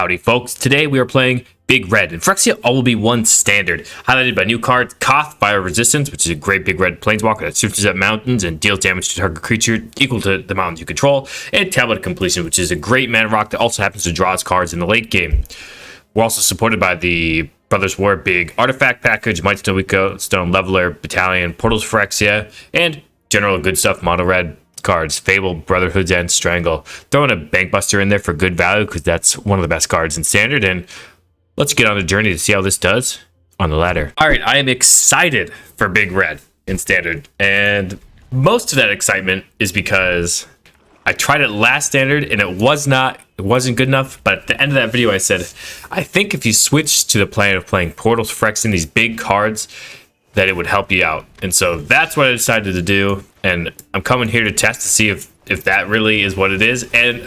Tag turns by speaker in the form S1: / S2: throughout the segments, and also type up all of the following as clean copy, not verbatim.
S1: Howdy folks, today we are playing Big Red, and Phyrexia all will be one standard, highlighted by new cards Koth, Fire Resistance, which is a great Big Red Planeswalker that switches at mountains and deals damage to target creature equal to the mountains you control, and Tablet of Completion, which is a great mana rock that also happens to draw its cards in the late game. We're also supported by the Brothers War Big Artifact Package, MagicTheGathering, Stone Leveler, Battalion, Portals Phyrexia, and general good stuff, Mono Red cards, Fable, Brotherhood's End, Strangle. Throwing a Bankbuster in there for good value because that's one of the best cards in Standard, and let's get on the journey to see how this does on the ladder. All right, I am excited for Big Red in Standard, and most of that excitement is because I tried it last Standard and it wasn't good enough, but at the end of that video I said, I think if you switch to the plan of playing Portals, Phyrexia, these big cards, that it would help you out. And so that's what I decided to do, and I'm coming here to test to see if that really is what it is. And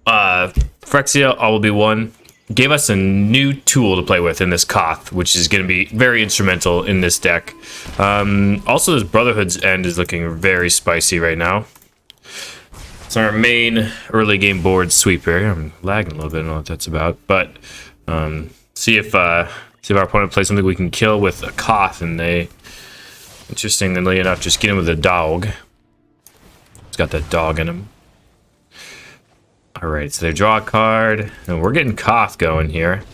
S1: Phyrexia All Will Be One gave us a new tool to play with in this Koth, which is going to be very instrumental in this deck. Also, this Brotherhood's End is looking very spicy right now. It's our main early game board sweeper. I'm lagging a little bit, I don't know what that's about, but see if our opponent plays something we can kill with a Koth, and they, interestingly enough, just get him with a dog. He's got that dog in him. Alright, so they draw a card, and we're getting Koth going here.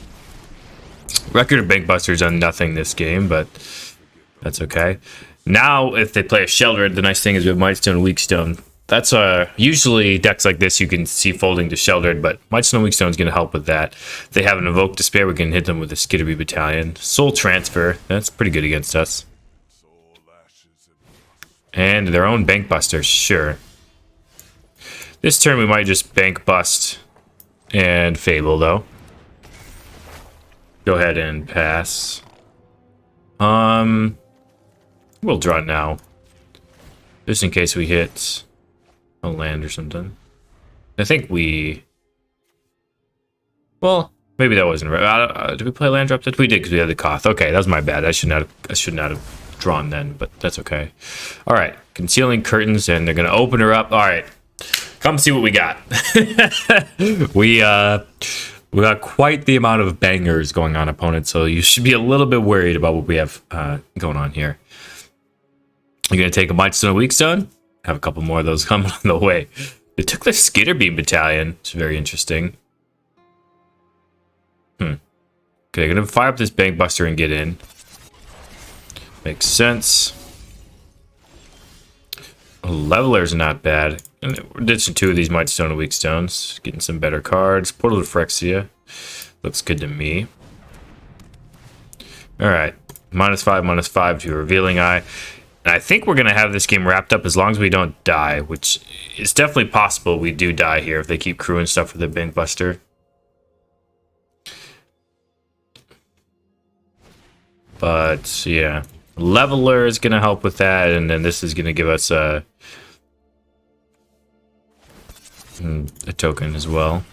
S1: Record of Bankbusters on nothing this game, but that's okay. Now, if they play a Sheldred, the nice thing is we have Mightstone and Weakstone. That's usually decks like this you can see folding to Sheldred, but Mightstone Weakstone is going to help with that. If they have an Evoke Despair, we can hit them with a Skitterby Battalion. Soul Transfer, that's pretty good against us. And their own Bankbuster, sure. This turn we might just Bank Bust and Fable, though. Go ahead and pass. We'll draw now, just in case we hit a land or something. I think we... Well, maybe that wasn't right. Did we play land drop? We did because we had the Koth. Okay, that was my bad. I should not have drawn then, but that's okay. All right, Concealing Curtains, and they're going to open her up. All right, come see what we got. We got quite the amount of bangers going on, opponent, so you should be a little bit worried about what we have going on here. You're going to take a Mightstone Weakstone. Have a couple more of those coming on the way. They took the Skitterbeam Battalion. It's very interesting. Okay, I'm gonna fire up this Bankbuster and get in. Makes sense. Leveler's not bad. And we're ditching two of these Mightstone and Weakstones. Getting some better cards. Portal to Phyrexia. Looks good to me. Alright. -5/-5 to Revealing Eye. And I think we're going to have this game wrapped up as long as we don't die, which is definitely possible we do die here if they keep crewing stuff with the Bankbuster. But, yeah. Leveler is going to help with that, and then this is going to give us a token as well.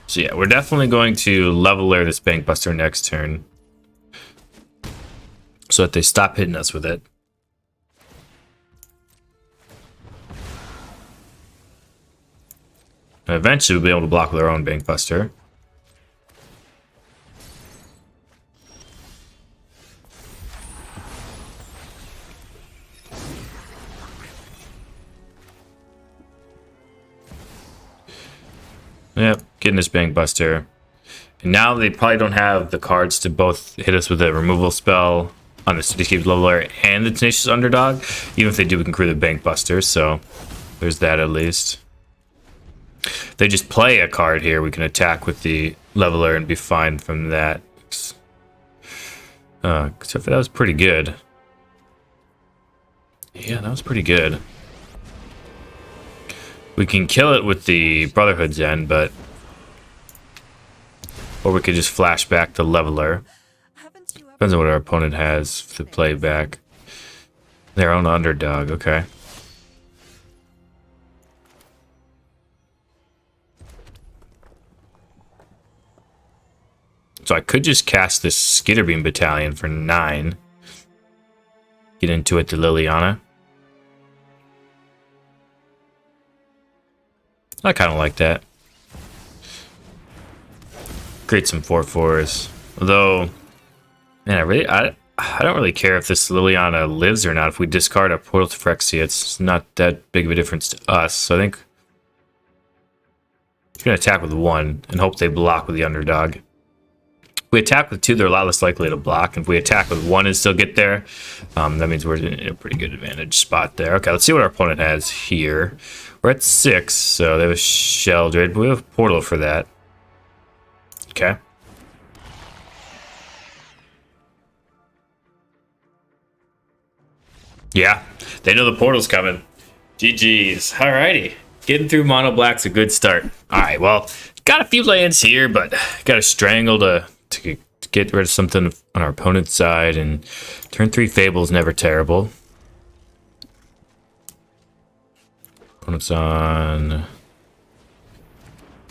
S1: So, yeah, we're definitely going to Leveler this Bankbuster next turn so that they stop hitting us with it. Eventually, we'll be able to block with our own Bankbuster. Yep, getting this Bankbuster. And now they probably don't have the cards to both hit us with a removal spell on the Cityscape Leveler and the Tenacious Underdog. Even if they do, we can create the Bankbuster, so there's that at least. They just play a card here, we can attack with the Leveler and be fine from that. Except for that was pretty good. Yeah, that was pretty good. We can kill it with the Brotherhood's End, but... Or we could just flash back the Leveler. Depends on what our opponent has to play back. Their own Underdog, okay. So I could just cast this Skitterbeam Battalion for 9. Get into it to Liliana. I kind of like that. create some 4/4s. Although, man, I don't really care if this Liliana lives or not. If we discard a Portal to Phyrexia, it's not that big of a difference to us. So I think we're going to attack with 1 and hope they block with the underdog. If we attack with 2, they're a lot less likely to block. And if we attack with 1 and still get there, that means we're in a pretty good advantage spot there. Okay, let's see what our opponent has here. We're at 6, so they have a Sheldred, but we have a Portal for that. Okay. Yeah, they know the portal's coming. GG's. Alrighty. Getting through mono black's a good start. Alright, well, got a few lands here, but got a strangle to get rid of something on our opponent's side, and turn 3 Fable's never terrible. Opponent's on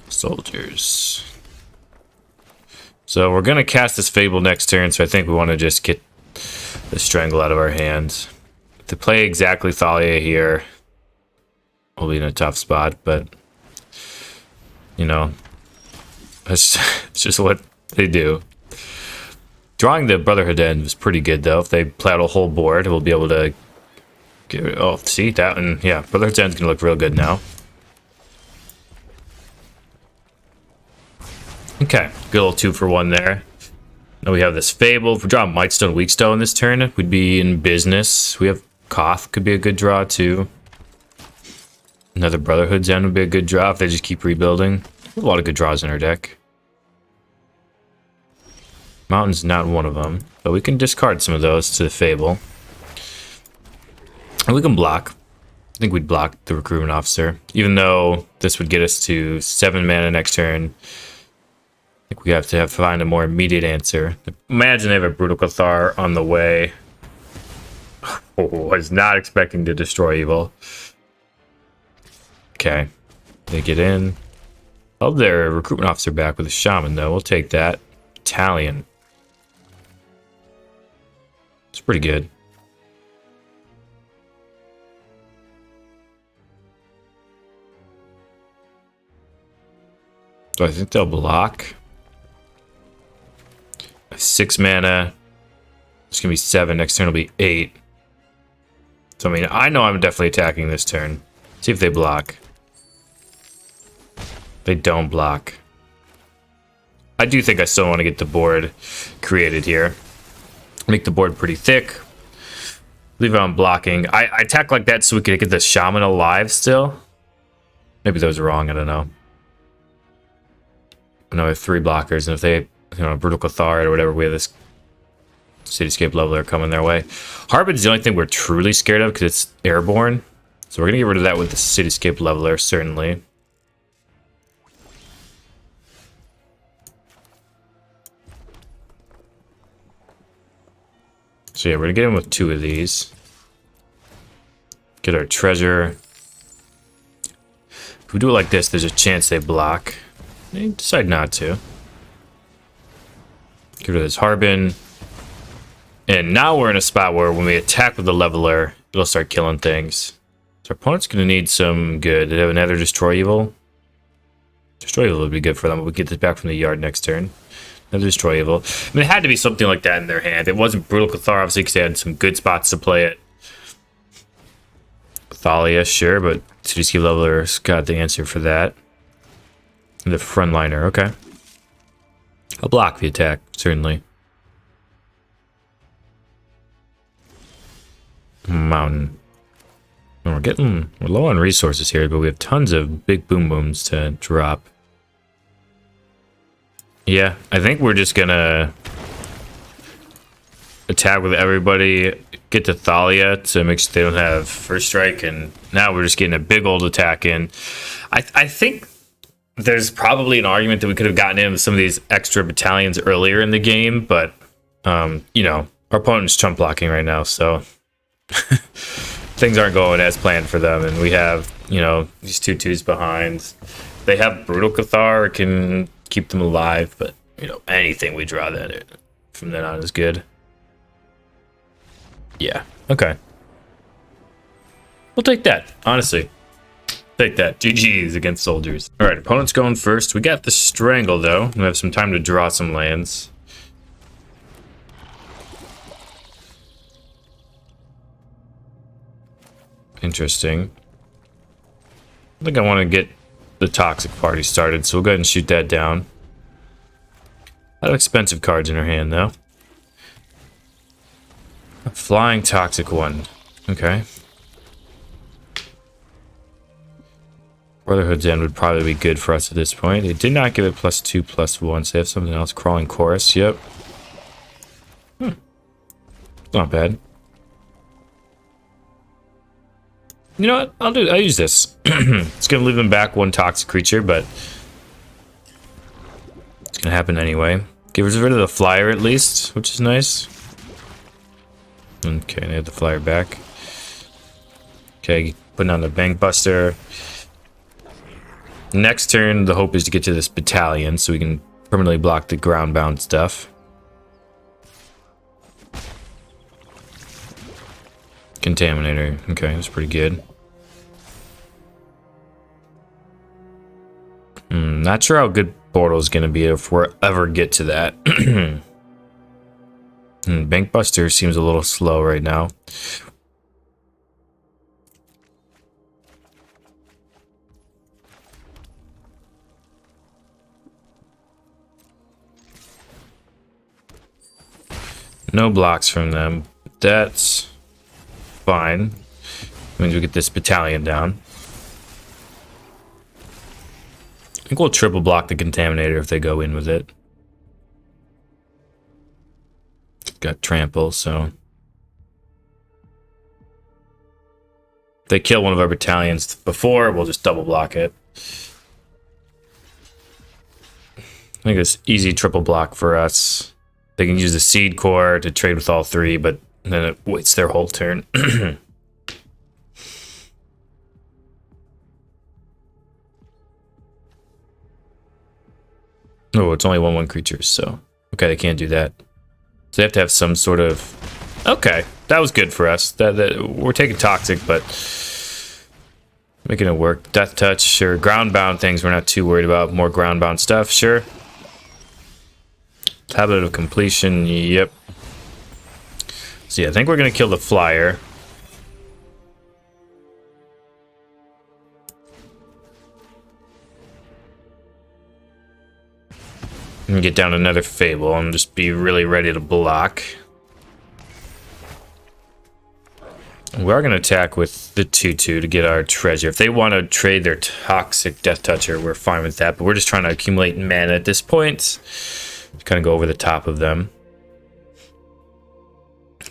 S1: soldiers. So we're going to cast this Fable next turn, so I think we want to just get the strangle out of our hands. To play exactly Thalia here, we'll be in a tough spot, but, you know, it's just what they do. Drawing the Brotherhood End was pretty good, though. If they play out a whole board, we'll be able to get it. Oh, see that one? Yeah, Brotherhood End's going to look real good now. Okay, good little 2-for-1 there. Now we have this Fable. If we draw Mightstone, Weakstone this turn, we'd be in business. We have Koth, could be a good draw too. Another Brotherhood's End would be a good draw if they just keep rebuilding. A lot of good draws in our deck. Mountain's not one of them, but we can discard some of those to the Fable. And we can block. I think we'd block the Recruitment Officer, even though this would get us to 7 mana next turn. I think we have to find a more immediate answer. Imagine they have a Brutal Cathar on the way. Oh, was not expecting to destroy evil. Okay, they get in. Oh, their Recruitment Officer back with a Shaman, though. We'll take that. Italian. It's pretty good. So I think they'll block. 6 mana. It's gonna be 7. Next turn will be 8. So I mean, I know I'm definitely attacking this turn. See if they block. They don't block. I do think I still want to get the board created here. Make the board pretty thick. Leave it on blocking. I attack like that so we can get the Shaman alive still. Maybe that was wrong. I don't know. I know I have 3 blockers, and if they, Brutal Cathar or whatever, we have this Cityscape Leveler coming their way. Harbin's the only thing we're truly scared of because it's airborne. So we're going to get rid of that with the Cityscape Leveler, certainly. So yeah, we're going to get in with 2 of these. Get our treasure. If we do it like this, there's a chance they block. They decide not to. Get rid of this Harbin. And now we're in a spot where when we attack with the Leveler, it'll start killing things. So our opponent's going to need some good. They have another Destroy Evil. Destroy Evil would be good for them. We'll get this back from the yard next turn. Another Destroy Evil. I mean, it had to be something like that in their hand. It wasn't Brutal Cathar, obviously, because they had some good spots to play it. Thalia, sure, but Cityscape Leveler's got the answer for that. And the Frontliner, okay. I'll block the attack, certainly. Mountain. We're low on resources here, but we have tons of big boom booms to drop. Yeah, I think we're just gonna attack with everybody, get to Thalia to make sure they don't have first strike, and now we're just getting a big old attack in. I think there's probably an argument that we could have gotten in with some of these extra battalions earlier in the game, but our opponent's chump blocking right now, so things aren't going as planned for them, and we have, these 2/2s behind. They have Brutal Cathar, can keep them alive, but, anything we draw that from then on is good. Yeah, okay. We'll take that, honestly. Take that. GG's against soldiers. All right, opponent's going first. We got the Strangle, though. We have some time to draw some lands. Interesting. I think I want to get the Toxic Party started, so we'll go ahead and shoot that down. A lot of expensive cards in her hand, though. A Flying Toxic one. Okay. Brotherhood's End would probably be good for us at this point. They did not give it +2/+1, so they have something else. Crawling Chorus, yep. Not bad. You know what? I'll use this. It's gonna leave them back one toxic creature, but it's gonna happen anyway. Get rid of the flyer at least, which is nice. Okay, they have the flyer back. Okay, putting on the Bank Buster. Next turn, the hope is to get to this battalion so we can permanently block the ground bound stuff. Contaminator. Okay, that's pretty good. Not sure how good Portal is going to be if we ever get to that. Bank Buster seems a little slow right now. No blocks from them. That's fine. Means we get this battalion down. I think we'll triple block the Contaminator if they go in with it. Got Trample, so if they kill one of our battalions before, we'll just double block it. I think it's easy triple block for us. They can use the Seed Core to trade with all three, but then it waits their whole turn. Oh, it's only 1/1 creatures, so okay, they can't do that. So they have to have some sort of. Okay, that was good for us. That we're taking toxic, but making it work. Death Touch or ground bound things we're not too worried about. More ground bound stuff, sure. Tablet of Completion, yep. So yeah, I think we're gonna kill the flyer. And get down another Fable and just be really ready to block. We are gonna attack with the 2/2 to get our treasure. If they want to trade their toxic Death Toucher, we're fine with that. But we're just trying to accumulate mana at this point. Kind of go over the top of them.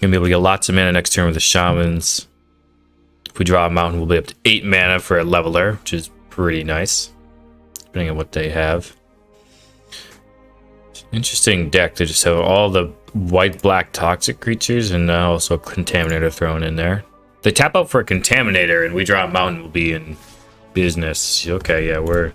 S1: Gonna be able to get lots of mana next turn with the Shamans. If we draw a mountain, we'll be up to 8 mana for a leveler, which is pretty nice, depending on what they have. Interesting deck to just have all the white-black toxic creatures and also a Contaminator thrown in there. They tap out for a Contaminator and we draw a mountain, we'll be in business. Okay, yeah, we're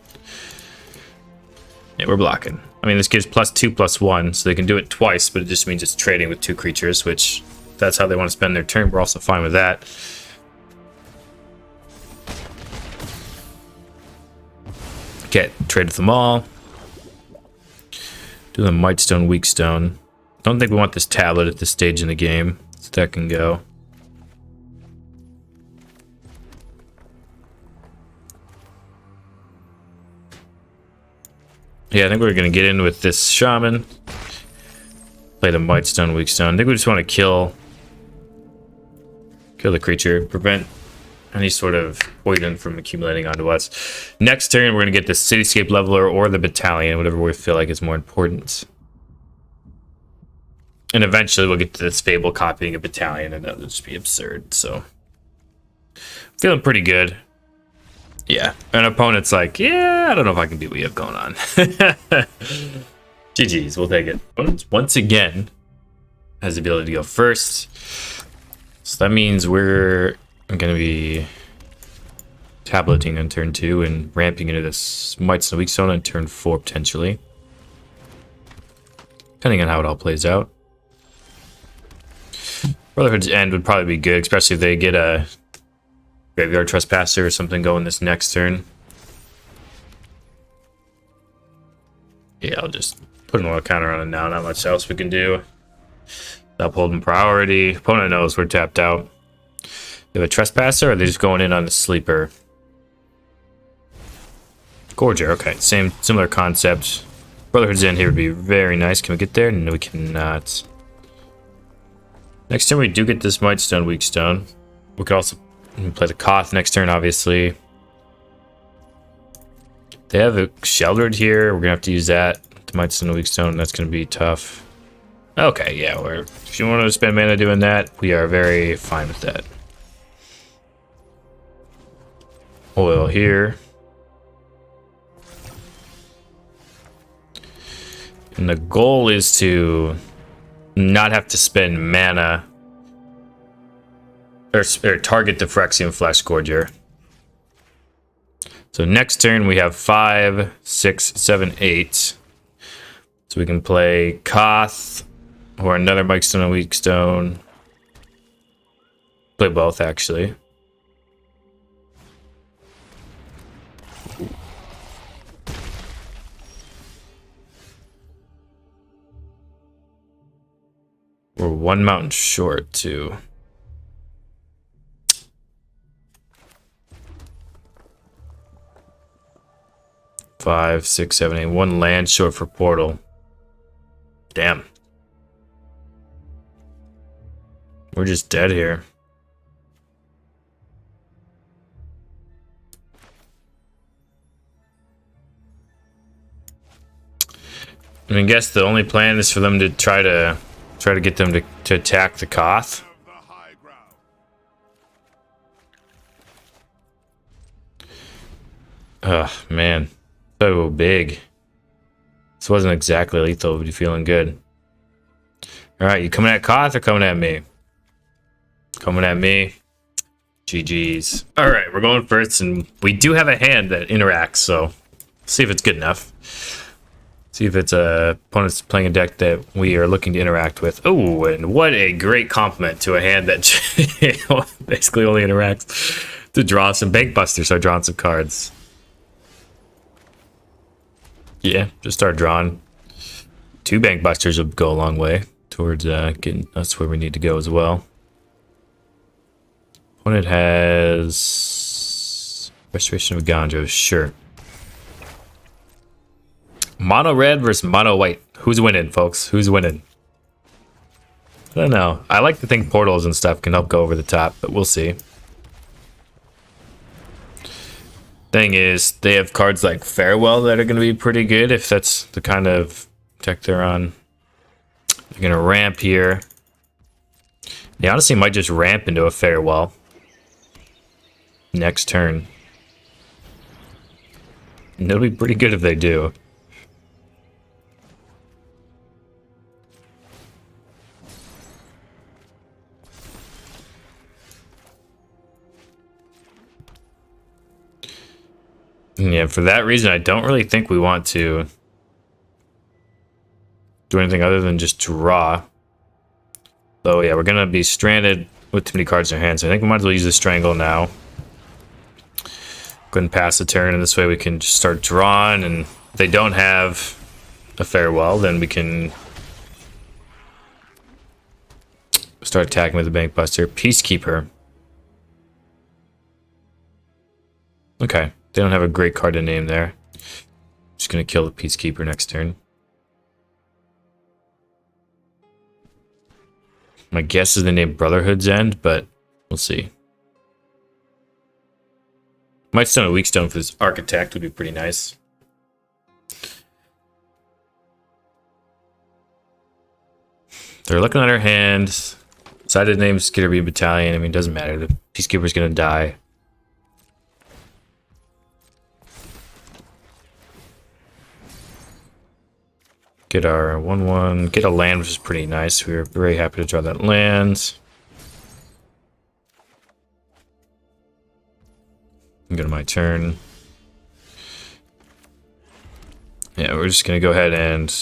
S1: blocking. I mean, this gives +2/+1, so they can do it twice, but it just means it's trading with 2 creatures, which that's how they want to spend their turn. We're also fine with that. Okay, trade with them all. Do the Mightstone, Weakstone. Don't think we want this tablet at this stage in the game, so that can go. Yeah, I think we're gonna get in with this Shaman. Play the Mightstone, Weakstone. I think we just want to kill the creature, prevent any sort of poison from accumulating onto us. Next turn, we're gonna get the Cityscape Leveler or the Battalion, whatever we feel like is more important. And eventually, we'll get to this Fable copying a Battalion, and that'll just be absurd. So, feeling pretty good. Yeah, an opponent's like, yeah, I don't know if I can do what you have going on. GG's, we'll take it. Once again, has the ability to go first. So that means we're going to be tableting on turn 2 and ramping into this Mightstone, Weakstone on turn 4 potentially. Depending on how it all plays out. Brotherhood's End would probably be good, especially if they get a Graveyard Trespasser or something going this next turn. Yeah, I'll just put an oil counter on it now. Not much else we can do. Stop holding priority. Opponent knows we're tapped out. They have a Trespasser, or are they just going in on the sleeper? Gorger, okay. Similar concept. Brotherhood's in here would be very nice. Can we get there? No, we cannot. Next turn we do get this Mightstone, Weakstone. We could also play the Koth next turn, obviously. They have a Sheldred here. We're gonna have to use that. The Mightstone, Weakstone. That's gonna be tough. Okay, yeah. If you want to spend mana doing that, we are very fine with that. Oil here. And the goal is to not have to spend mana or target the Phyrexian Flesh Gorger. So next turn we have 5, 6, 7, 8. So we can play Koth or another Mightstone and Weakstone. Play both actually. We're one mountain short too. Five, 6, 7, 8. One land short for Portal. Damn. We're just dead here. I guess the only plan is for them to try to get them to attack the Koth. Ugh, man. So big. This wasn't exactly lethal, but you feeling good. Alright, you coming at Koth or coming at me? Coming at me. GG's. Alright, we're going first, and we do have a hand that interacts, so see if it's good enough. See if it's opponent's playing a deck that we are looking to interact with. Oh, and what a great compliment to a hand that basically only interacts to draw some Bank Busters, so drawing some cards. Yeah, just start drawing. 2 Bank Busters will go a long way towards getting us where we need to go as well. Opponent has Restoration of Gandro, sure. Mono Red versus Mono White. Who's winning, folks? Who's winning? I don't know. I like to think portals and stuff can help go over the top, but we'll see. Thing is, they have cards like Farewell that are going to be pretty good if that's the kind of deck they're on. They're going to ramp here. They honestly might just ramp into a Farewell next turn. And it'll be pretty good if they do. Yeah, for that reason, I don't really think we want to do anything other than just draw. Though, yeah, we're going to be stranded with too many cards in our hands. So I think we might as well use the Strangle now. Go ahead and pass the turn, and this way we can just start drawing. And if they don't have a Farewell, then we can start attacking with the Bank Buster. Peacekeeper. Okay. They don't have a great card to name there. Just gonna kill the Peacekeeper next turn. My guess is the name Brotherhood's End, but we'll see. Mightstone and Weakstone for this Architect would be pretty nice. They're looking at our hand. Decided to name Skitterby Battalion. I mean, it doesn't matter. The Peacekeeper's gonna die. Get our 1/1, get a land, which is pretty nice. We were very happy to draw that land. Go to my turn. Yeah, we're just gonna go ahead and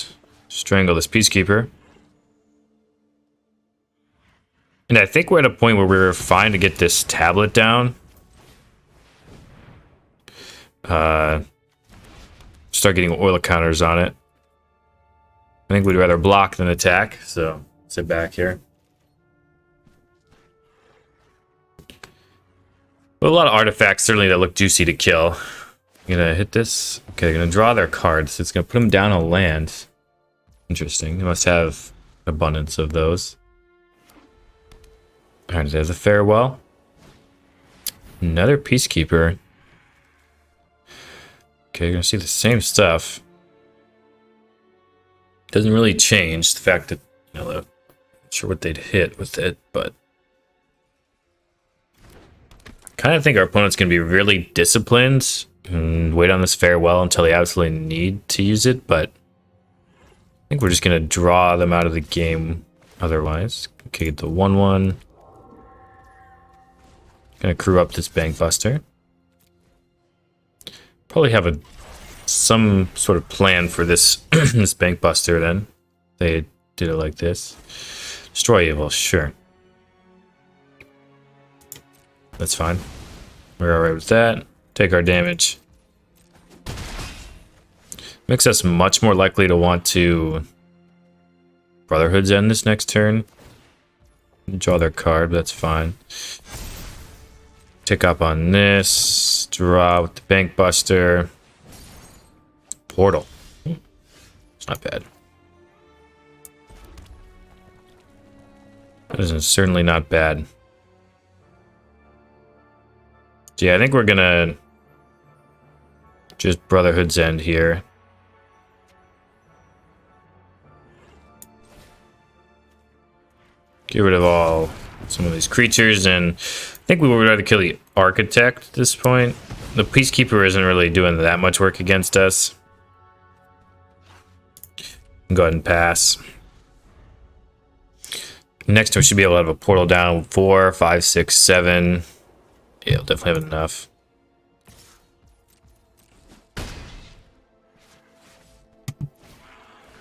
S1: strangle this Peacekeeper. And I think we're at a point where we're fine to get this tablet down. Start getting oil counters on it. I think we'd rather block than attack, so sit back here. But a lot of artifacts certainly that look juicy to kill. I'm gonna hit this. Okay, they're gonna draw their cards. It's gonna put them down on land. Interesting. They must have an abundance of those. Alright, there's a farewell. Another peacekeeper. Okay, you're gonna see the same stuff. Doesn't really change the fact that, you know, I'm not sure what they'd hit with it, but kind of think our opponent's gonna be really disciplined and wait on this farewell until they absolutely need to use it, but I think we're just gonna draw them out of the game otherwise. Okay, get the 1/1. Gonna crew up this Bank Buster. Probably have some sort of plan for this this Bank Buster then. They did it like this. Destroy evil, sure. That's fine. We're alright with that. Take our damage. Makes us much more likely to want to Brotherhood's End this next turn. Draw their card, but that's fine. Tick up on this. Draw with the Bank Buster. Portal. It's not bad. That is certainly not bad. So yeah, I think we're gonna just Brotherhood's End here. Get rid of some of these creatures, and I think we would rather kill the Architect at this point. The Peacekeeper isn't really doing that much work against us. Go ahead and pass. Next turn we should be able to have a portal down 4, 5, 6, 7. Yeah, we'll definitely have enough.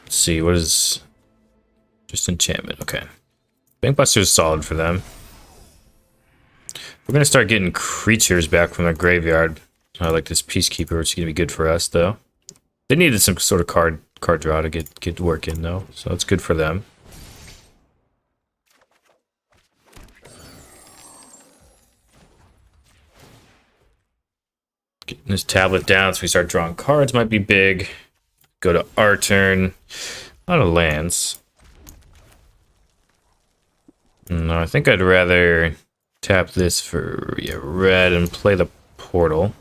S1: Let's see, what is just enchantment? Okay. Bankbuster is solid for them. We're gonna start getting creatures back from their graveyard. I like this Peacekeeper, which is gonna be good for us though. They needed some sort of card draw to get work in though, so it's good for them. Getting this tablet down so we start drawing cards might be big. Go to our turn. A lot of lands. No, I think I'd rather tap this for red and play the portal.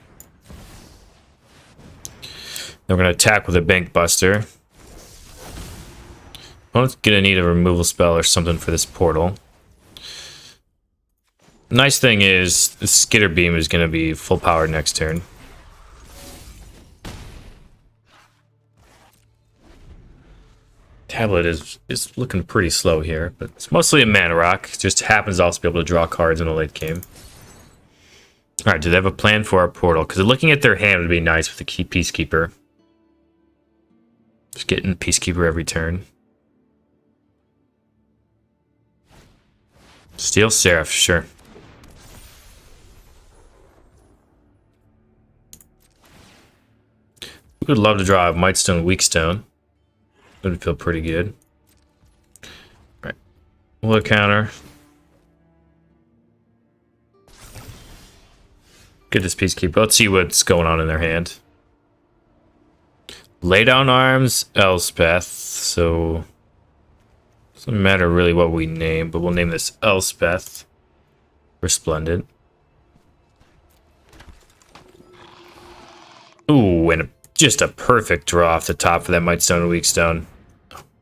S1: Then we're going to attack with a Bank Buster. I'm going to need a removal spell or something for this portal. Nice thing is, the Skitter Beam is going to be full power next turn. Tablet is looking pretty slow here, but it's mostly a mana rock. It just happens to also be able to draw cards in the late game. Alright, do they have a plan for our portal? Because looking at their hand would be nice with the key Peacekeeper. Just getting Peacekeeper every turn. Steel Seraph, sure. We would love to draw a Mightstone, Weakstone. That would feel pretty good. Alright. We'll counter. Get this Peacekeeper. Let's see what's going on in their hand. Lay down arms, Elspeth. So doesn't matter really what we name, but we'll name this Elspeth. Resplendent. Ooh, and just a perfect draw off the top for that Mightstone and Weakstone.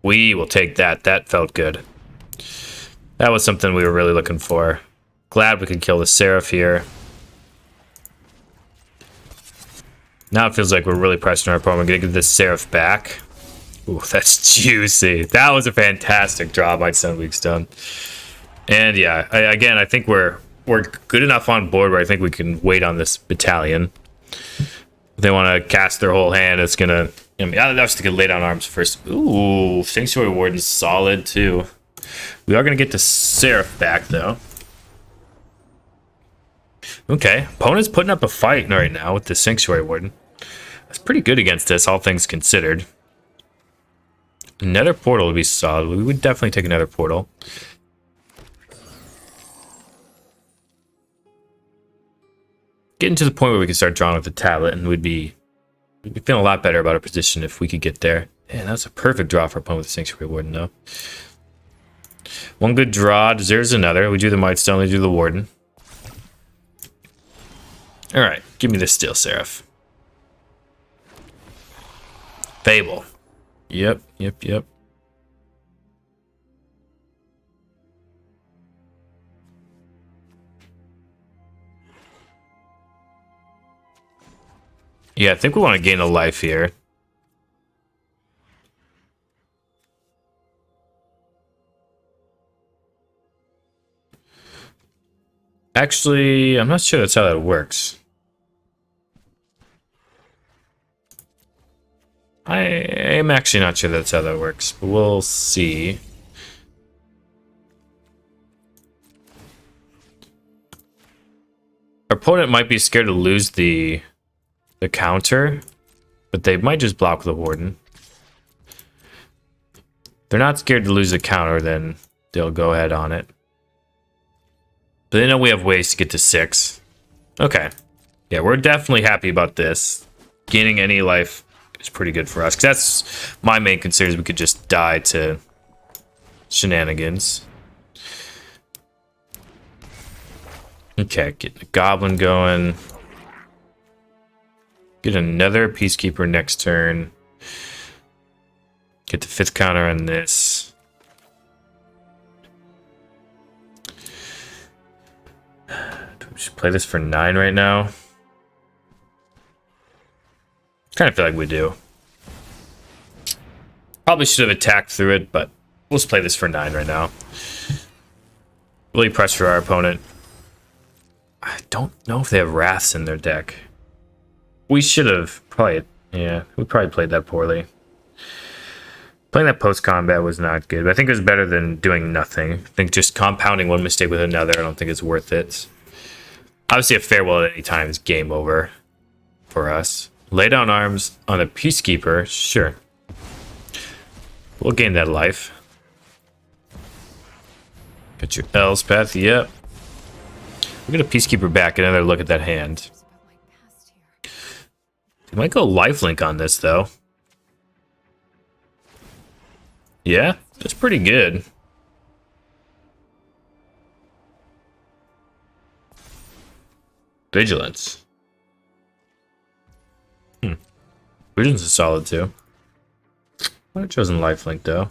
S1: We will take that. That felt good. That was something we were really looking for. Glad we could kill the Seraph here. Now it feels like we're really pressing our opponent. We're going to get this Seraph back. Ooh, that's juicy. That was a fantastic draw by Mightstone Weakstone. And yeah, again, I think we're good enough on board where I think we can wait on this battalion. If they want to cast their whole hand, it's going to... I mean, I was thinking lay down arms first. Ooh, Sanctuary Warden's solid too. We are going to get the Seraph back though. Okay, opponent's putting up a fight right now with the Sanctuary Warden. That's pretty good against us, all things considered. Another portal would be solid. We would definitely take another portal. Getting to the point where we can start drawing with the tablet, and we'd be feeling a lot better about our position if we could get there. Man, that's a perfect draw for opponent with the Sanctuary Warden, though. One good draw deserves another. We do the Might Stone, we do the Warden. Alright, give me the Steel Seraph. Fable. Yep. Yeah, I think we want to gain a life here. Actually, I'm not sure that's how that works. I am actually not sure that's how that works, but we'll see. Our opponent might be scared to lose the counter, but they might just block the Warden. If they're not scared to lose the counter, then they'll go ahead on it. But they know we have ways to get to 6. Okay. Yeah, we're definitely happy about this. Gaining any life is pretty good for us, because that's my main concern, is we could just die to shenanigans. Okay, get the Goblin going. Get another Peacekeeper next turn. Get the 5th counter on this. Do we just play this for 9 right now? Kind of feel like we do. Probably should have attacked through it, but we'll just play this for 9 right now. Really pressure our opponent. I don't know if they have Wraths in their deck. We should have probably, yeah, we probably played that poorly. Playing that post-combat was not good, but I think it was better than doing nothing. I think just compounding one mistake with another, I don't think it's worth it. Obviously, a farewell at any time is game over for us. Lay down arms on a Peacekeeper, sure. We'll gain that life. Got your Elspeth, yep. We'll get a Peacekeeper back, another look at that hand. We might go lifelink on this, though. Yeah, that's pretty good. Vigilance. Vigilance is solid, too. Might have chosen lifelink, though.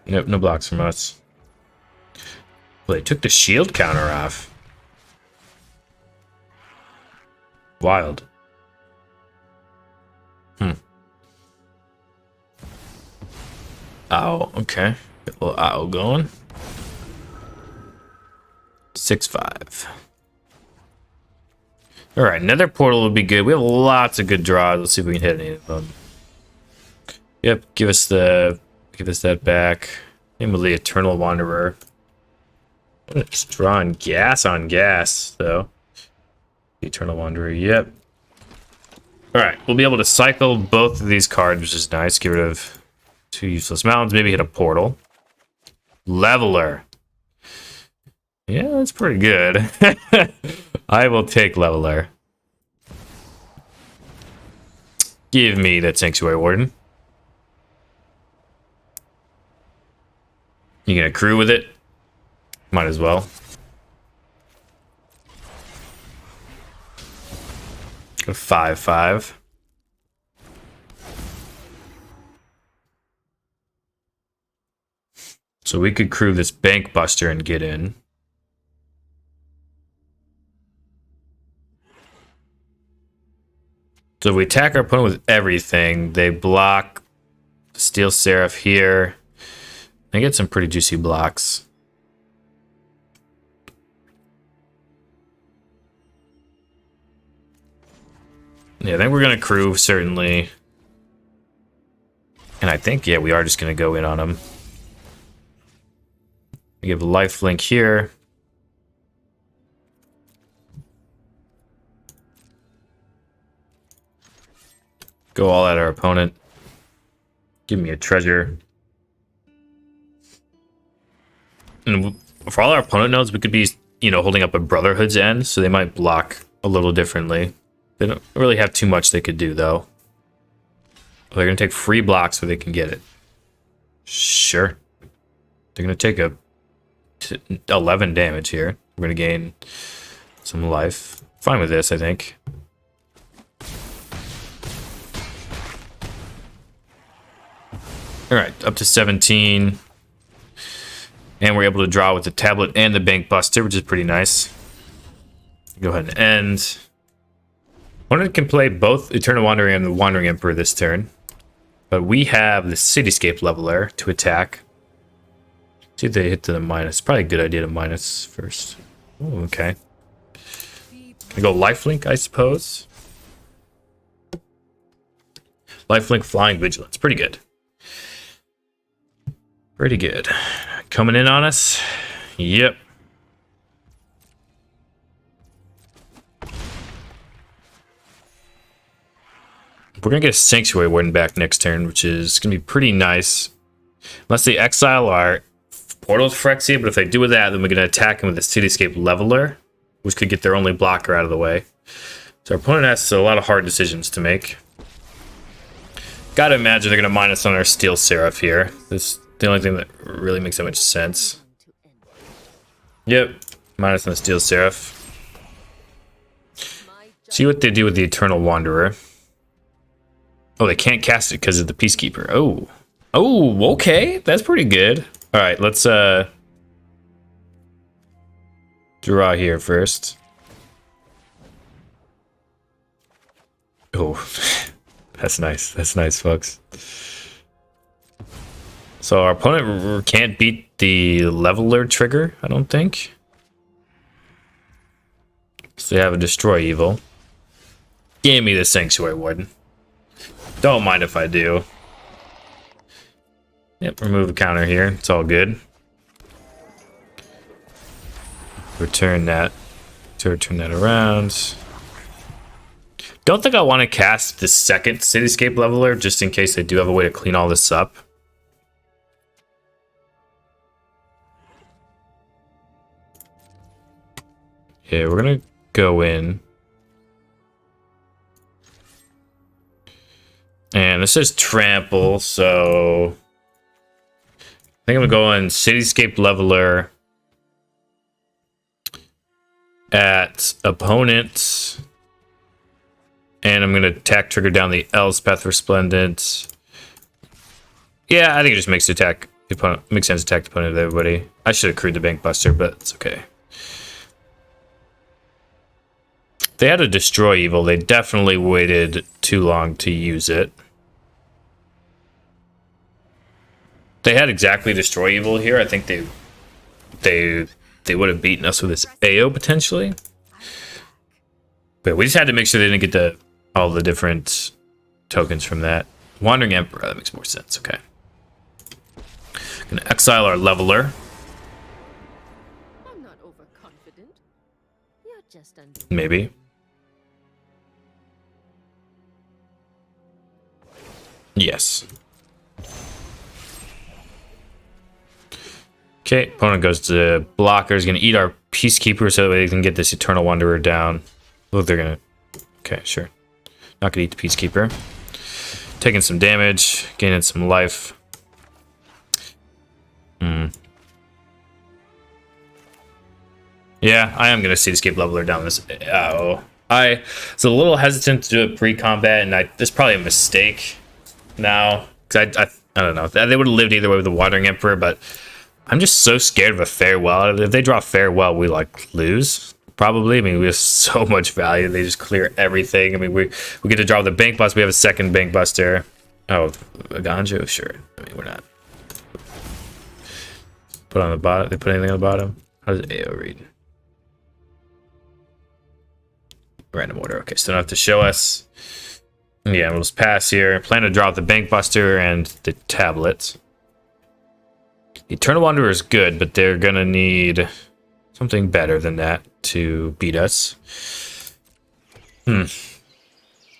S1: Nope, no blocks from us. Well, they took the shield counter off. Wild. Ow, okay. Get a little owl going. 6-5. Alright, another portal would be good. We have lots of good draws. Let's see if we can hit any of them. Yep, give us that back. Name of the Eternal Wanderer. It's drawing gas on gas, though. The Eternal Wanderer, yep. Alright, we'll be able to cycle both of these cards, which is nice. Get rid of 2 useless mountains, maybe hit a portal. Leveler. Yeah, that's pretty good. I will take Leveler. Give me that Sanctuary Warden. You gonna crew with it? Might as well. Go 5-5. So we could crew this Bank Buster and get in. So if we attack our opponent with everything, they block Steel Seraph here. They get some pretty juicy blocks. Yeah, I think we're going to crew, certainly. And I think, yeah, we are just going to go in on him. We give a life link here. Go all at our opponent. Give me a treasure. And for all our opponent knows, we could be, you know, holding up a Brotherhood's End, so they might block a little differently. They don't really have too much they could do, though. They're going to take free blocks so they can get it. Sure. They're going to take a 11 damage here. We're going to gain some life. Fine with this, I think. All right, up to 17. And we're able to draw with the tablet and the Bank Buster, which is pretty nice. Go ahead and end. Opponent can play both Eternal Wandering and the Wandering Emperor this turn. But we have the Cityscape Leveler to attack. See if they hit to the minus. Probably a good idea to minus first. Oh, okay. Can I go lifelink, I suppose? Lifelink Flying Vigilance. Pretty good. Pretty good. Coming in on us. Yep. We're going to get a Sanctuary Warden back next turn, which is going to be pretty nice. Unless they exile our Portals Phyrexia, but if they do with that, then we're going to attack them with a Cityscape Leveler, which could get their only blocker out of the way. So our opponent has a lot of hard decisions to make. Gotta imagine they're going to minus on our Steel Seraph here. This is the only thing that really makes that much sense. Yep, minus on the Steel Seraph. See what they do with the Eternal Wanderer. Oh, they can't cast it because of the Peacekeeper. Oh. Oh, okay. That's pretty good. All right, let's draw here first. Oh, that's nice. That's nice, folks. So our opponent can't beat the Leveler trigger, I don't think. So they have a Destroy Evil. Give me the Sanctuary Warden. Don't mind if I do. Yep, remove a counter here. It's all good. Return that. To turn that around. Don't think I want to cast the second Cityscape Leveler, just in case they do have a way to clean all this up. Yeah, we're gonna go in. And this is Trample, so I think I'm gonna go on Cityscape Leveler at opponent. And I'm gonna attack trigger down the Elspeth Resplendent. Yeah, I think it just makes attack the opponent, makes sense to attack the opponent with everybody. I should have accrued the Bank Buster, but it's okay. They had a Destroy Evil. They definitely waited too long to use it. They had exactly Destroy Evil here. I think they would have beaten us with this AO potentially. But we just had to make sure they didn't get all the different tokens from that. Wandering Emperor, that makes more sense. Okay. Gonna exile our Leveler.
S2: I'm not overconfident. You're just
S1: Maybe. Yes. Okay, opponent goes to blocker. Is going to eat our Peacekeeper so that they can get this Eternal Wanderer down. Look, they're going to... Okay, sure. Not going to eat the Peacekeeper. Taking some damage. Gaining some life. Yeah, I am going to Cityscape Leveler down this... Oh. I was a little hesitant to do it pre-combat, and it's probably a mistake now. Because I don't know. They would have lived either way with the Wandering Emperor, but... I'm just so scared of a Farewell. If they draw Farewell, we like lose. Probably. I mean, we have so much value. They just clear everything. I mean, we get to draw the Bank Buster. We have a second Bank Buster. Oh, a Ganjo? Sure. I mean, we're not. Put on the bottom. They put anything on the bottom? How does AO read? Random order. Okay, so they don't have to show us. Yeah, we'll just pass here. Plan to drop the Bank Buster and the tablet. Eternal Wanderer is good, but they're gonna need something better than that to beat us.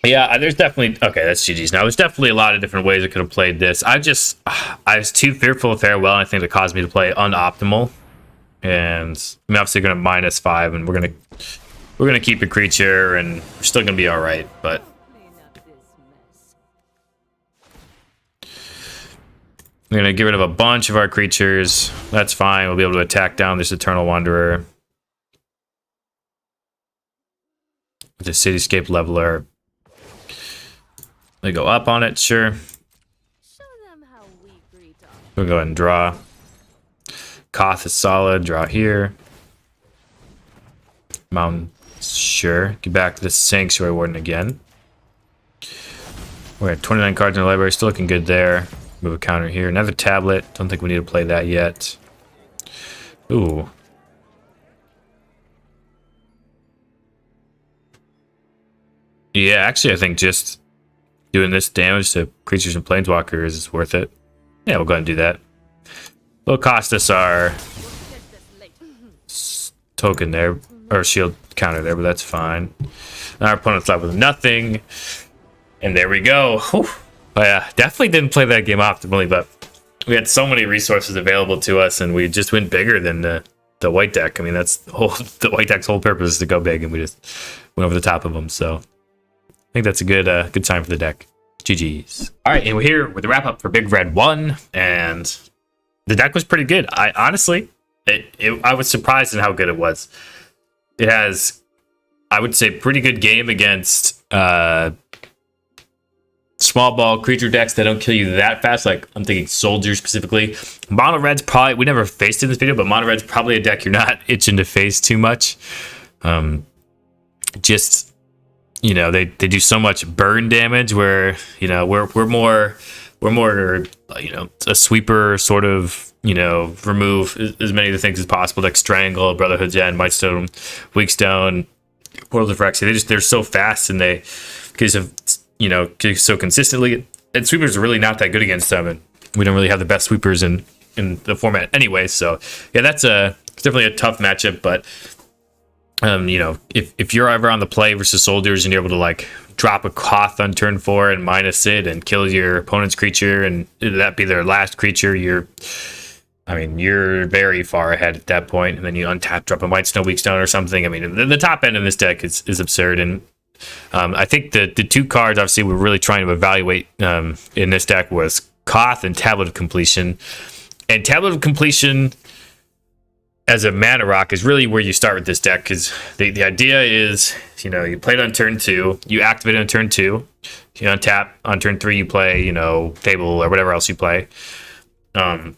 S1: Yeah, there's definitely... Okay, that's GG's. Now, there's definitely a lot of different ways I could have played this. I was too fearful of Farewell, and I think it caused me to play unoptimal. And I'm obviously going to -5, and we're gonna keep a creature, and we're still going to be all right, but... We're going to get rid of a bunch of our creatures. That's fine. We'll be able to attack down this Eternal Wanderer. With the Cityscape Leveler. They go up on it, sure. We'll go ahead and draw. Koth is solid. Draw here. Mountain, sure. Get back to the Sanctuary Warden again. We're at 29 cards in the library. Still looking good there. Move a counter here. Another tablet. Don't think we need to play that yet. Ooh. Yeah, actually, I think just doing this damage to creatures and planeswalkers is worth it. Yeah, we'll go ahead and do that. It'll cost us our token there, or shield counter there, but that's fine. Our opponent's left with nothing. And there we go. Whew. Yeah, definitely didn't play that game optimally, but we had so many resources available to us, and we just went bigger than the white deck. I mean, that's the white deck's whole purpose is to go big, and we just went over the top of them. So I think that's a good sign for the deck. GG's. All right, and we're here with the wrap up for Big Red 1, and the deck was pretty good. I honestly, I was surprised in how good it was. It has, I would say, pretty good game against small ball creature decks that don't kill you that fast. Like, I'm thinking Soldier specifically. Mono Red's probably, we never faced it in this video, but Mono Red's probably a deck you're not itching to face too much. Just, you know, they do so much burn damage where, you know, we're more, you know, a sweeper sort of, you know, remove as many of the things as possible, like Strangle, Brotherhood's End, Mightstone, Weakstone, Portals of Phyrexia. They're so fast, and they, because of, you know, so consistently, and sweepers are really not that good against them, and we don't really have the best sweepers in the format anyway. So yeah, it's definitely a tough matchup. But you know, if you're ever on the play versus soldiers and you're able to like drop a Koth on turn 4 and minus it and kill your opponent's creature, and that be their last creature, you're very far ahead at that point. And then you untap, drop a Mightstone, Weakstone or something. I mean, the top end of this deck is absurd. And I think the two cards obviously we're really trying to evaluate in this deck was Koth and Tablet of Completion. And Tablet of Completion as a mana rock is really where you start with this deck, because the idea is, you know, you play it on turn 2, you activate it on turn 2, you untap on turn 3, you play, you know, Fable or whatever else you play, and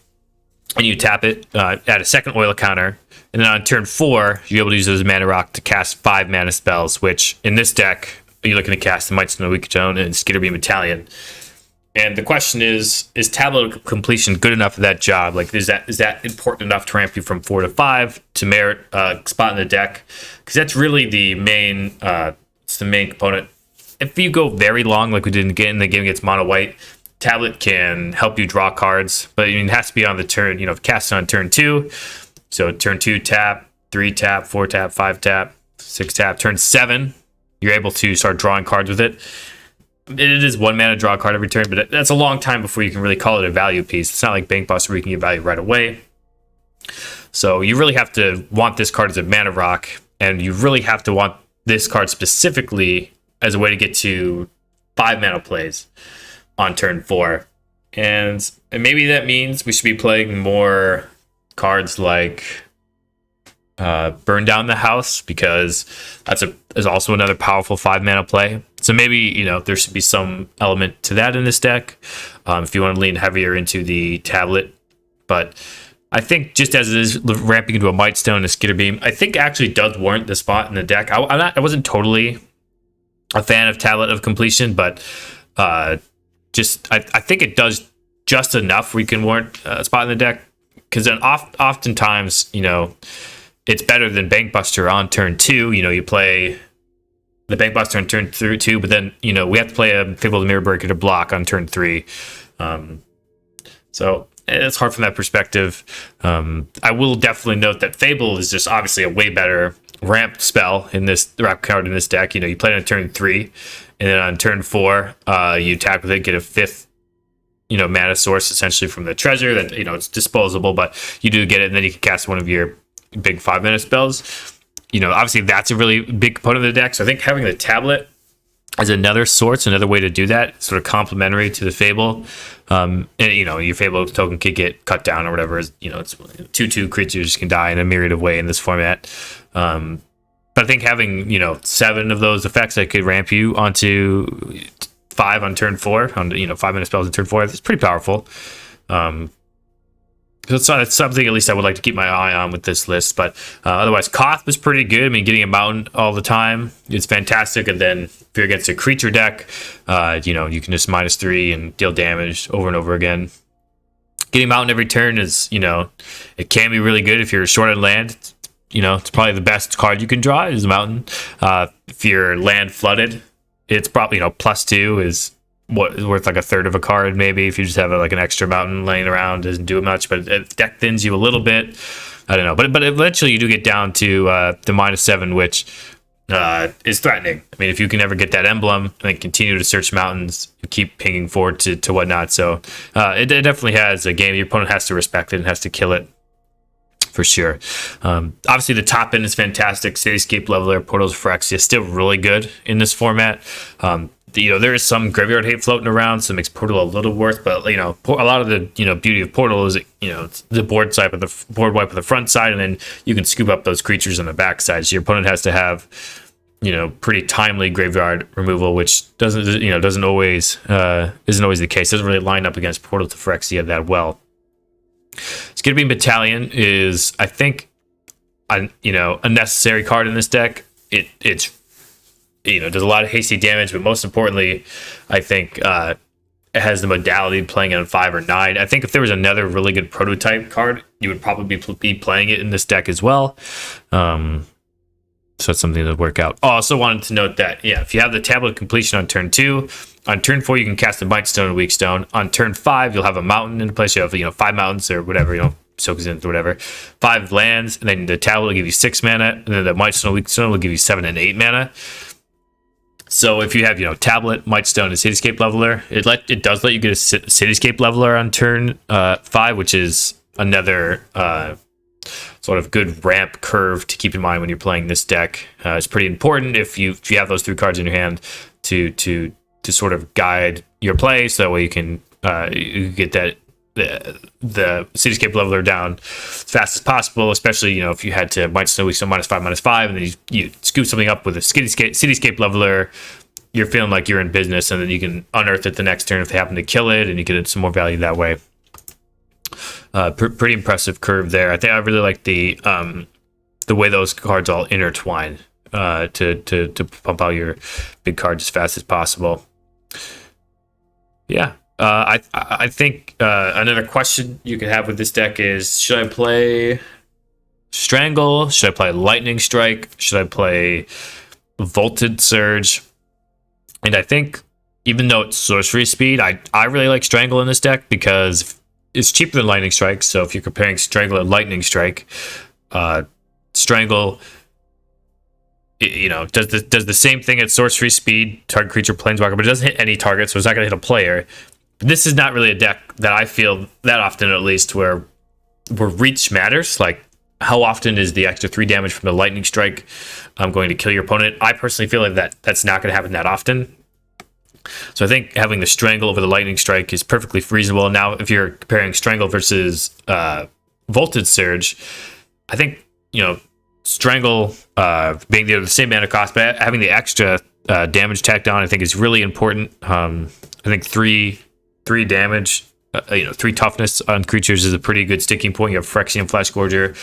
S1: you tap it, add a second oil counter, and then on turn 4, you're able to use it as a mana rock to cast 5 mana spells, which in this deck, you're looking to cast the Mightstone, Weakstone, and Skitterbeam Battalion. And the question is Tablet of Completion good enough for that job? Like, is that important enough to ramp you from 4 to 5 to merit a spot in the deck? Because that's really the main, it's the main component. If you go very long, like we did in the game against Mono White, Tablet can help you draw cards, but it has to be on the turn, you know, cast it on turn 2. So turn 2 tap, 3 tap, 4 tap, 5 tap, 6 tap. Turn 7, you're able to start drawing cards with it. It is 1 mana draw a card every turn, but that's a long time before you can really call it a value piece. It's not like Bank Buster where you can get value right away. So you really have to want this card as a mana rock, and you really have to want this card specifically as a way to get to 5 mana plays on turn 4. And maybe that means we should be playing more cards like Burn Down the House, because is also another powerful 5 mana play. So maybe, you know, there should be some element to that in this deck if you want to lean heavier into the tablet. But I think just as it is ramping into a Mightstone and a Skitterbeam, I think actually does warrant the spot in the deck. I wasn't totally a fan of Tablet of Completion, but I think it does just enough where you can warrant a spot in the deck. Because then oftentimes, you know, it's better than Bank Buster on turn 2. You know, you play the bank boss turn through 2, but then we have to play a Fable of the Mirror Breaker to block on turn 3. So it's hard from that perspective. I will definitely note that Fable is just obviously a way better ramp spell in this ramp card in this deck. You play it on turn 3, and then on turn 4, you tap with it, get a 5th mana source essentially from the treasure that it's disposable, but you do get it, and then you can cast one of your big 5-mana spells. Obviously that's a really big component of the deck. So I think having the tablet as another source, another way to do that, sort of complementary to the Fable. And your Fable token could get cut down or whatever. It's 2/2 creatures can die in a myriad of ways in this format. But I think having 7 of those effects that could ramp you onto 5 on turn 4, on 5-minute spells on turn 4, it's pretty powerful. So it's something at least I would like to keep my eye on with this list. But otherwise, Koth was pretty good. I mean, getting a mountain all the time is fantastic. And then if you're against a creature deck, you can just -3 and deal damage over and over again. Getting mountain every turn is, it can be really good if you're short on land. It's probably the best card you can draw is a mountain. If you're land flooded, it's probably, +2 is what is worth like a third of a card, maybe, if you just have like an extra mountain laying around. Doesn't do much, but it deck thins you a little bit. I don't know, but eventually you do get down to the -7, which is threatening. I mean, if you can ever get that emblem and then continue to search mountains and keep pinging forward to whatnot. So it definitely has a game. Your opponent has to respect it and has to kill it for sure. Obviously the top end is fantastic. Cityscape Leveler, Portals of Phyrexia, still really good in this format. There is some graveyard hate floating around, so it makes Portal a little worse. But a lot of the beauty of Portal is it's the board wipe of the front side, and then you can scoop up those creatures on the back side. So your opponent has to have pretty timely graveyard removal, which isn't always the case. Doesn't really line up against Portal to Phyrexia that well. Skipping Battalion is, I think, a necessary card in this deck. It's does a lot of hasty damage, but most importantly, I think it has the modality of playing it on 5 or 9. I think if there was another really good prototype card, you would probably be playing it in this deck as well. So it's something to work out. I also wanted to note that, if you have the Tablet Completion on turn 2, on turn 4 you can cast a Might Stone and Weak Stone. On turn 5 you'll have a mountain in place. You have 5 mountains or whatever, soaks in or whatever, 5 lands, and then the Tablet will give you 6 mana, and then the Might Stone and Weak Stone will give you 7 and 8 mana. So if you have, Tablet, Might Stone, and Cityscape Leveler, it does let you get a Cityscape Leveler on turn 5, which is another sort of good ramp curve to keep in mind when you're playing this deck. It's pretty important if you have those 3 cards in your hand to sort of guide your play, so that way you can get that the Cityscape Leveler down as fast as possible, especially if you had to Might Stone Weak Stone -5/-5, and then you scoop something up with a Cityscape Leveler, you're feeling like you're in business, and then you can unearth it the next turn if they happen to kill it, and you get some more value that way. Pretty impressive curve there. I think I really like the way those cards all intertwine to pump out your big cards as fast as possible. Yeah. I think another question you could have with this deck is, should I play Strangle? Should I play Lightning Strike? Should I play Volted Surge? And I think, even though it's sorcery speed, I really like Strangle in this deck because it's cheaper than Lightning Strike. So if you're comparing Strangle and Lightning Strike, Strangle does the same thing at sorcery speed, target creature, planeswalker, but it doesn't hit any target, so it's not going to hit a player. This is not really a deck that I feel that often, at least, where reach matters. Like, how often is the extra 3 damage from the Lightning Strike going to kill your opponent? I personally feel like that's not going to happen that often. So I think having the Strangle over the Lightning Strike is perfectly reasonable. Now, if you're comparing Strangle versus Volted Surge, I think, Strangle being the same mana cost, but having the extra damage tacked on, I think is really important. I think 3 damage, 3 toughness on creatures is a pretty good sticking point. You have Phyrexian Fleshgorger,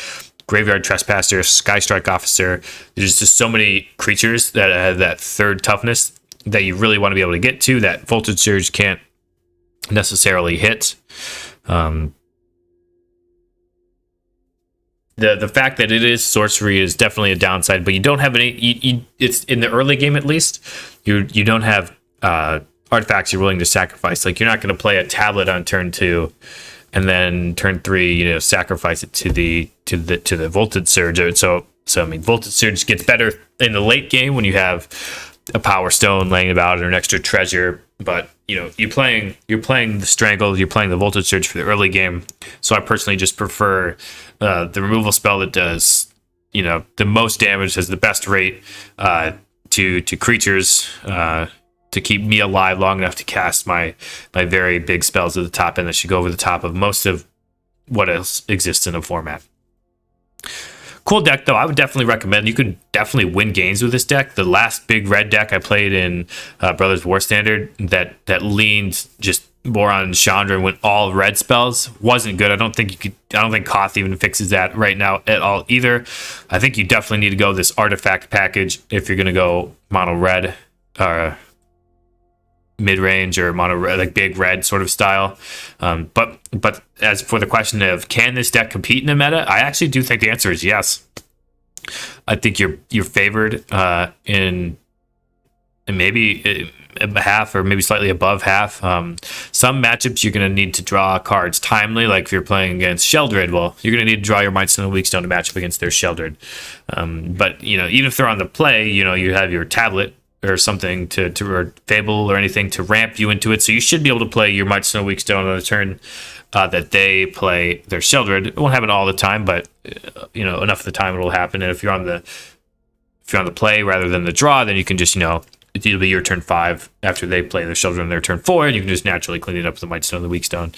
S1: Graveyard Trespasser, Skystrike Officer. There's just so many creatures that have that 3rd toughness that you really want to be able to get to, that Voltage Surge can't necessarily hit. the fact that it is sorcery is definitely a downside, but you don't have any. It's in the early game at least. You don't have artifacts you're willing to sacrifice. Like you're not going to play a tablet on turn 2, and then turn 3, sacrifice it to the Voltage Surge. So I mean, Voltage Surge gets better in the late game when you have a Power Stone laying about or an extra treasure. But you're playing the Strangle, you're playing the Voltage Surge for the early game. So I personally just prefer the removal spell that does the most damage, has the best rate to creatures to keep me alive long enough to cast my very big spells at the top end that should go over the top of most of what else exists in the format. Cool deck, though. I would definitely recommend. You could definitely win games with this deck. The last big red deck I played in Brothers War Standard that leaned just more on Chandra and went all red spells wasn't good. I don't think Koth even fixes that right now at all either. I think you definitely need to go this artifact package if you're going to go mono red or mid-range or mono red, like big red sort of style. But as for the question of can this deck compete in a meta, I actually do think the answer is yes. I think you're favored in maybe half or maybe slightly above half. Some matchups you're going to need to draw cards timely, like if you're playing against Sheldred, well, you're going to need to draw your Mindstone and Weakstone to match up against their Sheldred. But even if they're on the play, you have your tablet or something or Fable or anything to ramp you into it. So you should be able to play your Mindstone Weakstone on the turn that they play their Sheldred. It won't happen all the time, but enough of the time it will happen. And if you're on the play rather than the draw, then you can just it'll be your turn 5 after they play their Sheldred on their turn 4, and you can just naturally clean it up with the Mindstone and the Weakstone.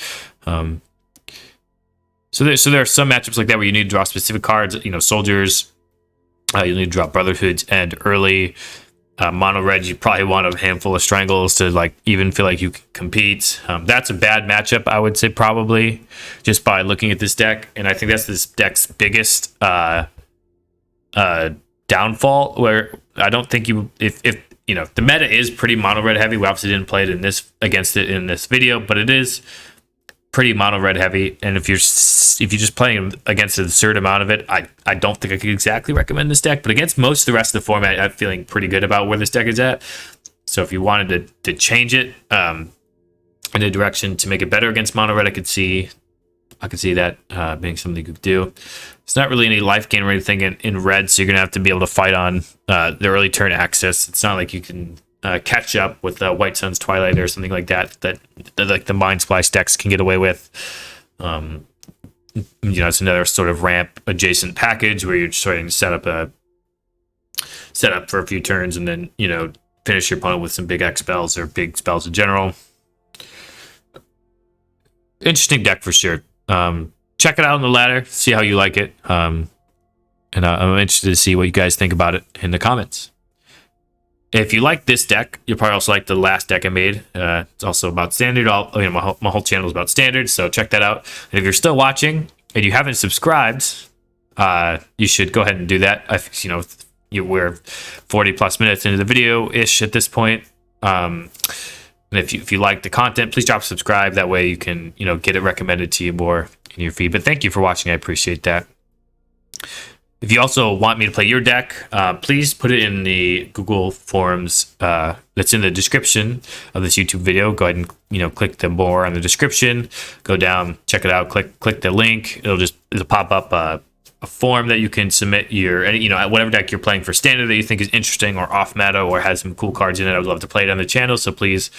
S1: So there are some matchups like that where you need to draw specific cards. Soldiers, you'll need to draw Brotherhoods and early. Mono red, you probably want a handful of Strangles to even feel like you can compete. That's a bad matchup, I would say, probably just by looking at this deck, and I think that's this deck's biggest downfall. Where I don't think if the meta is pretty mono red heavy. We obviously didn't play it against it in this video, but it is pretty mono red heavy, and if you're just playing against an absurd amount of it, I don't think I could exactly recommend this deck. But against most of the rest of the format, I'm feeling pretty good about where this deck is at. So if you wanted to change it in a direction to make it better against mono red, I could see that being something you could do. It's not really any life gain or anything in red, so you're gonna have to be able to fight on the early turn access. It's not like you can catch up with White Sun's Twilight or something like that like the Mind Splash decks can get away with. It's another sort of ramp adjacent package where you're just starting to set up for a few turns and then finish your opponent with some big X spells or big spells in general. Interesting deck for sure. Check it out on the ladder, see how you like it, and I'm interested to see what you guys think about it in the comments. If you like this deck, you'll probably also like the last deck I made. It's also about Standard. My whole channel is about Standard, so check that out. And if you're still watching and you haven't subscribed, you should go ahead and do that. We're 40 plus minutes into the video-ish at this point. And if you like the content, please drop subscribe. That way you can get it recommended to you more in your feed. But thank you for watching. I appreciate that. If you also want me to play your deck, please put it in the Google Forms that's in the description of this YouTube video. Go ahead and click the more on the description. Go down, check it out. Click the link. It'll pop up a form that you can submit your whatever deck you're playing for Standard that you think is interesting or off meta or has some cool cards in it. I would love to play it on the channel, so please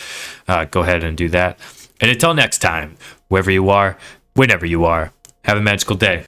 S1: go ahead and do that. And until next time, wherever you are, whenever you are, have a magical day.